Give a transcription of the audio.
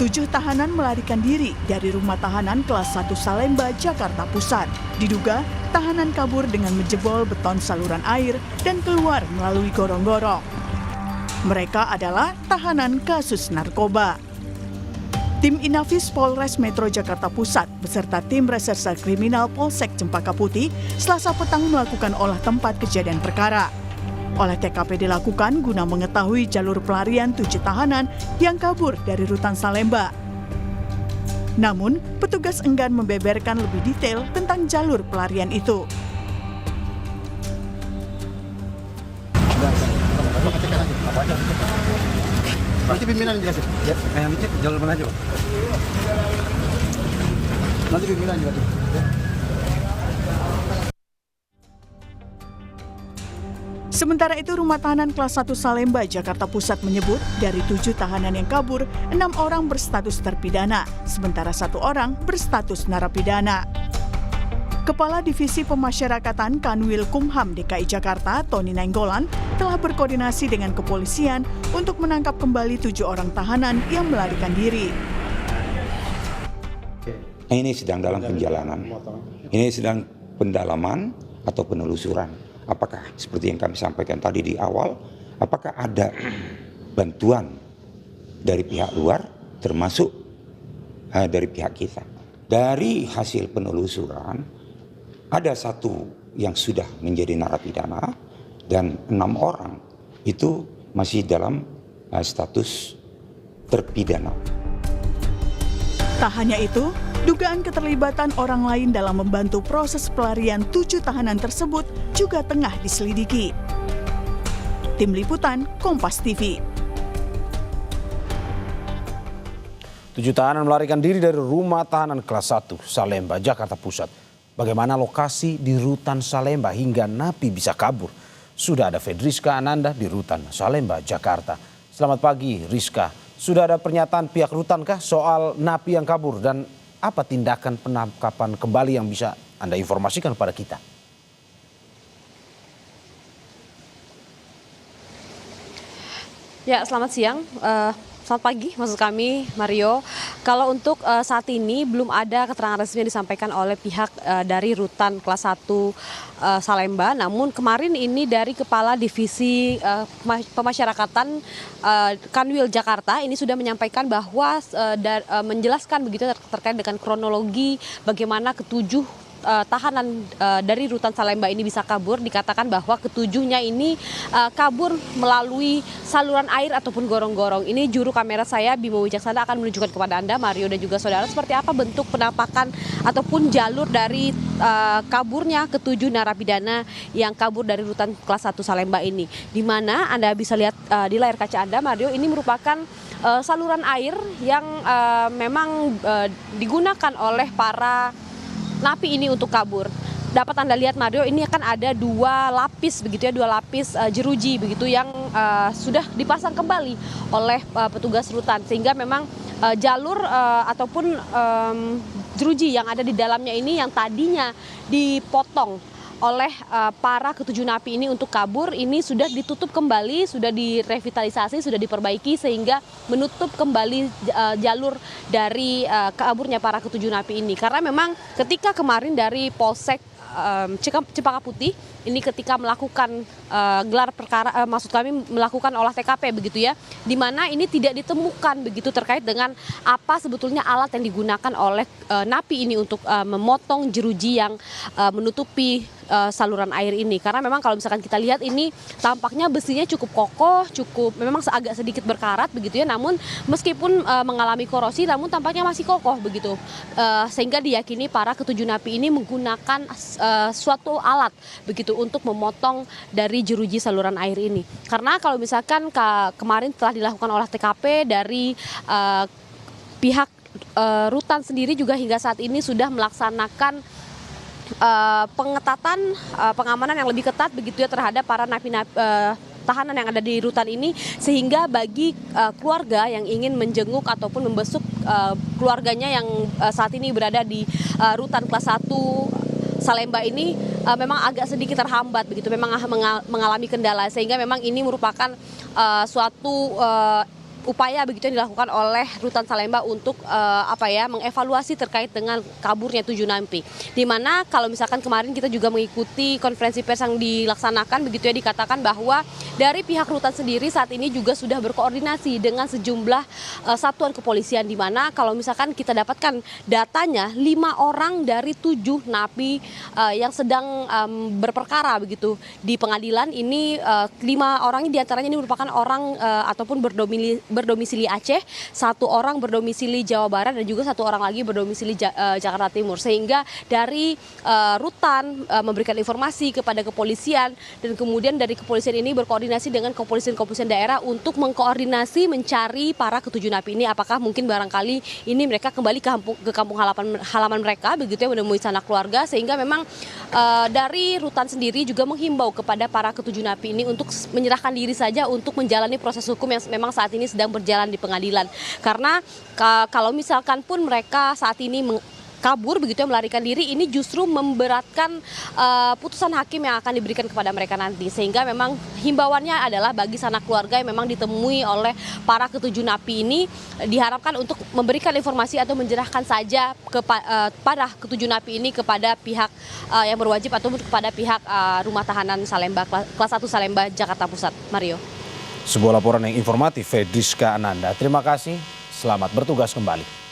7 tahanan melarikan diri dari rumah tahanan kelas 1 Salemba, Jakarta Pusat. Diduga, tahanan kabur dengan menjebol beton saluran air dan keluar melalui gorong-gorong. Mereka adalah tahanan kasus narkoba. Tim Inafis Polres Metro Jakarta Pusat beserta tim Reserse Kriminal Polsek Cempaka Putih Selasa petang melakukan olah tempat kejadian perkara. Olah TKP dilakukan guna mengetahui jalur pelarian 7 tahanan yang kabur dari rutan Salemba. Namun, petugas enggan membeberkan lebih detail tentang jalur pelarian itu. Nanti pimpinan jelasin. Ya, yang dicek jalur mana aja, Pak? Nanti pimpinan jelasin. Ya. Sementara itu, Rumah Tahanan Kelas 1 Salemba, Jakarta Pusat menyebut dari 7 tahanan yang kabur, 6 orang berstatus terpidana, sementara 1 orang berstatus narapidana. Kepala Divisi Pemasyarakatan Kanwil Kumham DKI Jakarta, Tony Nainggolan, telah berkoordinasi dengan kepolisian untuk menangkap kembali 7 orang tahanan yang melarikan diri. Ini sedang dalam penjalanan, ini sedang pendalaman atau penelusuran. Apakah seperti yang kami sampaikan tadi di awal, apakah ada bantuan dari pihak luar termasuk dari pihak kita. Dari hasil penelusuran, ada 1 yang sudah menjadi narapidana dan 6 orang itu masih dalam status terpidana. Tak hanya itu, dugaan keterlibatan orang lain dalam membantu proses pelarian 7 tahanan tersebut juga tengah diselidiki. Tim Liputan, Kompas TV. 7 tahanan melarikan diri dari rumah tahanan kelas 1 Salemba, Jakarta Pusat. Bagaimana lokasi di rutan Salemba hingga napi bisa kabur? Sudah ada Fedriska Ananda di rutan Salemba, Jakarta. Selamat pagi, Rizka. Sudah ada pernyataan pihak rutan kah soal napi yang kabur dan apa tindakan penangkapan kembali yang bisa Anda informasikan kepada kita? Ya, selamat siang. Selamat pagi, maksud kami Mario. Kalau untuk saat ini belum ada keterangan resmi yang disampaikan oleh pihak dari rutan kelas 1 Salemba. Namun kemarin ini dari Kepala Divisi Pemasyarakatan Kanwil Jakarta ini sudah menyampaikan bahwa menjelaskan begitu terkait dengan kronologi bagaimana ketujuh tahanan dari rutan Salemba ini bisa kabur. Dikatakan bahwa ketujuhnya ini kabur melalui saluran air ataupun gorong-gorong. Ini juru kamera saya Bimo Wijaksana akan menunjukkan kepada Anda, Mario dan juga saudara, seperti apa bentuk penampakan ataupun jalur dari kaburnya ketujuh narapidana yang kabur dari rutan kelas 1 Salemba ini. Di mana Anda bisa lihat di layar kaca Anda, Mario, ini merupakan saluran air yang memang digunakan oleh para napi ini untuk kabur. Dapat Anda lihat, Mario, ini akan ada 2 lapis begitu ya, 2 lapis jeruji begitu yang sudah dipasang kembali oleh petugas rutan, sehingga memang jalur ataupun jeruji yang ada di dalamnya ini yang tadinya dipotong oleh para ketujuh napi ini untuk kabur, ini sudah ditutup kembali, sudah direvitalisasi, sudah diperbaiki sehingga menutup kembali jalur dari kaburnya para ketujuh napi ini. Karena memang ketika kemarin dari Polsek Cempaka Putih ini ketika melakukan gelar perkara, maksud kami melakukan olah TKP begitu ya, di mana ini tidak ditemukan begitu terkait dengan apa sebetulnya alat yang digunakan oleh napi ini untuk memotong jeruji yang menutupi saluran air ini. Karena memang kalau misalkan kita lihat ini tampaknya besinya cukup kokoh, cukup memang agak sedikit berkarat begitu ya, namun meskipun mengalami korosi namun tampaknya masih kokoh begitu, sehingga diyakini para ketujuh napi ini menggunakan suatu alat begitu untuk memotong dari jeruji saluran air ini. Karena kalau misalkan kemarin telah dilakukan olah TKP dari pihak rutan sendiri juga hingga saat ini sudah melaksanakan pengetatan pengamanan yang lebih ketat begitu ya terhadap para napi-napi tahanan yang ada di rutan ini, sehingga bagi keluarga yang ingin menjenguk ataupun membesuk keluarganya yang saat ini berada di rutan kelas 1 Salemba ini memang agak sedikit terhambat begitu, memang mengalami kendala, sehingga memang ini merupakan suatu upaya begitu yang dilakukan oleh Rutan Salemba untuk mengevaluasi terkait dengan kaburnya 7 napi. Di mana kalau misalkan kemarin kita juga mengikuti konferensi pers yang dilaksanakan begitu ya, dikatakan bahwa dari pihak Rutan sendiri saat ini juga sudah berkoordinasi dengan sejumlah satuan kepolisian, di mana kalau misalkan kita dapatkan datanya 5 orang dari 7 napi yang sedang berperkara begitu di pengadilan ini, 5 orang diantaranya ini merupakan orang ataupun berdomisili Aceh, 1 orang berdomisili Jawa Barat dan juga 1 orang lagi berdomisili Jakarta Timur. Sehingga dari Rutan memberikan informasi kepada kepolisian dan kemudian dari kepolisian ini berkoordinasi dengan kepolisian daerah untuk mengkoordinasi mencari para ke-7 napi ini, apakah mungkin barangkali ini mereka kembali ke kampung halaman mereka begitu ya, menemui sanak keluarga. Sehingga memang dari Rutan sendiri juga menghimbau kepada para ke-7 napi ini untuk menyerahkan diri saja untuk menjalani proses hukum yang memang saat ini sedang berjalan di pengadilan. Karena kalau misalkan pun mereka saat ini kabur begitu ya, melarikan diri, ini justru memberatkan putusan hakim yang akan diberikan kepada mereka nanti. Sehingga memang himbauannya adalah bagi sanak keluarga yang memang ditemui oleh para ke-7 napi ini diharapkan untuk memberikan informasi atau menyerahkan saja kepada ke-7 napi ini kepada pihak yang berwajib ataupun kepada pihak rumah tahanan Salemba kelas 1 Salemba Jakarta Pusat. Mario. Sebuah laporan yang informatif, Fedriska Ananda. Terima kasih, selamat bertugas kembali.